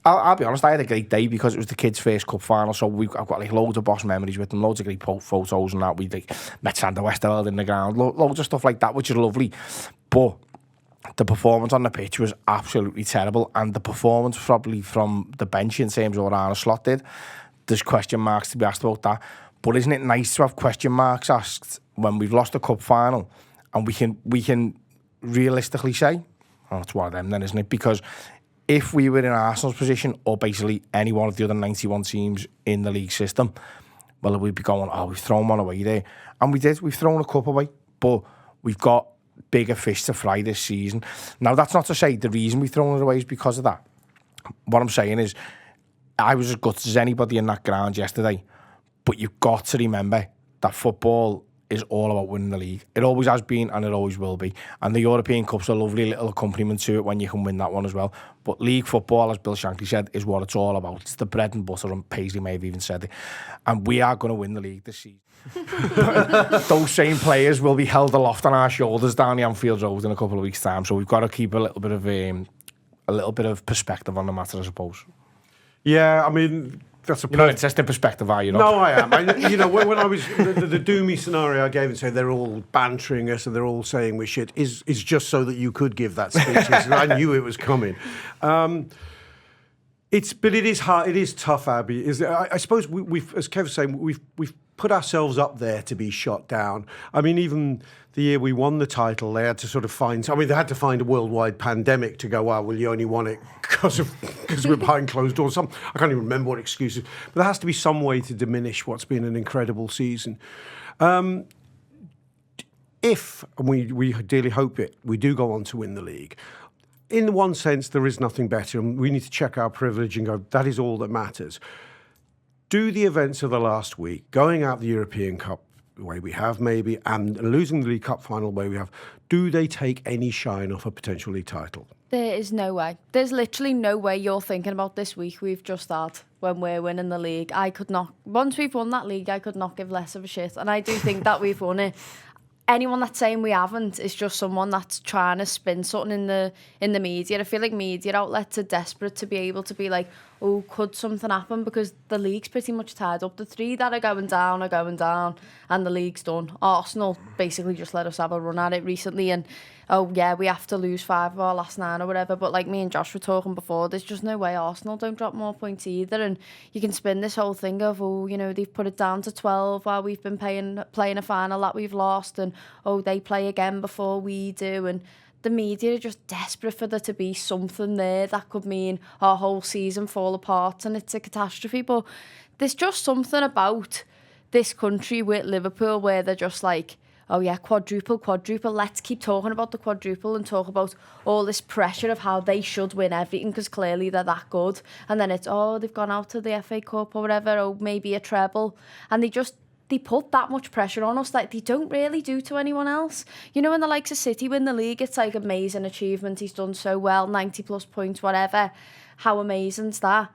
I'll be honest, I had a great day because it was the kids' first cup final, so I've got like loads of boss memories with them, loads of great photos and that. We like, met Sander Westerveld in the ground, loads of stuff like that, which is lovely. But the performance on the pitch was absolutely terrible, and the performance probably from the bench in terms of what Arne Slot did, there's question marks to be asked about that. But isn't it nice to have question marks asked when we've lost a cup final and we can realistically say, oh, it's one of them then, isn't it? Because if we were in Arsenal's position, or basically any one of the other 91 teams in the league system, well, we'd be going, oh, we've thrown one away there. And we did, we've thrown a cup away, but we've got bigger fish to fry this season. Now, that's not to say the reason we've thrown it away is because of that. What I'm saying is, I was as gutted as anybody in that ground yesterday, but you've got to remember that football is all about winning the league. It always has been and it always will be. And the European Cup's a lovely little accompaniment to it when you can win that one as well. But league football, as Bill Shankly said, is what it's all about. It's the bread and butter, and Paisley may have even said it. And we are going to win the league this season. Those same players will be held aloft on our shoulders down the Anfield Road in a couple of weeks' time. So we've got to keep a little bit of perspective on the matter, I suppose. Yeah, I mean, that's a You're not interested in perspective, are you? No, I am. When I was the doomy scenario I gave and said they're all bantering us and they're all saying we're shit is just so that you could give that speech. I knew it was coming. But it is hard. It is tough, Abby. I suppose we've, as Kev was saying, we've put ourselves up there to be shot down. I mean, even the year we won the title, they had to sort of they had to find a worldwide pandemic to go, well, you only won it because we're behind closed doors. I can't even remember what excuses. But there has to be some way to diminish what's been an incredible season. If, and we dearly hope it, we do go on to win the league, in one sense, there is nothing better, and we need to check our privilege and go, that is all that matters. Do the events of the last week, going out the European Cup the way we have maybe, and losing the League Cup final the way we have, do they take any shine off a potential league title? There is no way. There's literally no way you're thinking about this week we've just had when we're winning the league. I could not, once we've won that league, I could not give less of a shit. And I do think that we've won it. Anyone that's saying we haven't is just someone that's trying to spin something in the media. I feel like media outlets are desperate to be able to be like, oh, could something happen? Because the league's pretty much tied up. The three that are going down, and the league's done. Arsenal basically just let us have a run at it recently, and oh yeah, we have to lose 5 of our last 9 or whatever. But like me and Josh were talking before, there's just no way Arsenal don't drop more points either. And you can spin this whole thing of, oh, they've put it down to 12 while we've been playing a final that we've lost, and oh, they play again before we do. And the media are just desperate for there to be something there that could mean our whole season fall apart and it's a catastrophe. But there's just something about this country with Liverpool where they're just like, oh yeah, quadruple, let's keep talking about the quadruple and talk about all this pressure of how they should win everything because clearly they're that good. And then it's, oh, they've gone out to the FA Cup or whatever, or maybe a treble. And they put that much pressure on us that they don't really do to anyone else. When the likes of City win the league, it's like amazing achievement. He's done so well, 90 plus points, whatever. How amazing's that?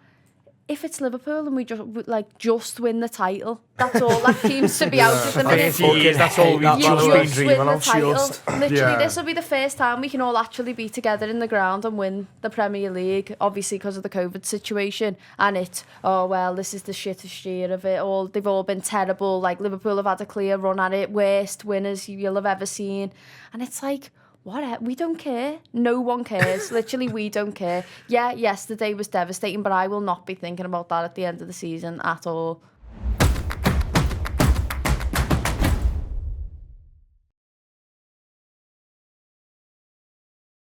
If it's Liverpool and we just win the title, that's all that seems to be out at the minute. That's all we've just win the title. Literally, this will be the first time we can all actually be together in the ground and win the Premier League, obviously because of the COVID situation. And it's, oh, well, this is the shittest year of it all. They've all been terrible. Like, Liverpool have had a clear run at it. Worst winners you'll have ever seen. And it's like, what? We don't care. No one cares. Literally, we don't care. Yeah, yesterday was devastating, but I will not be thinking about that at the end of the season at all.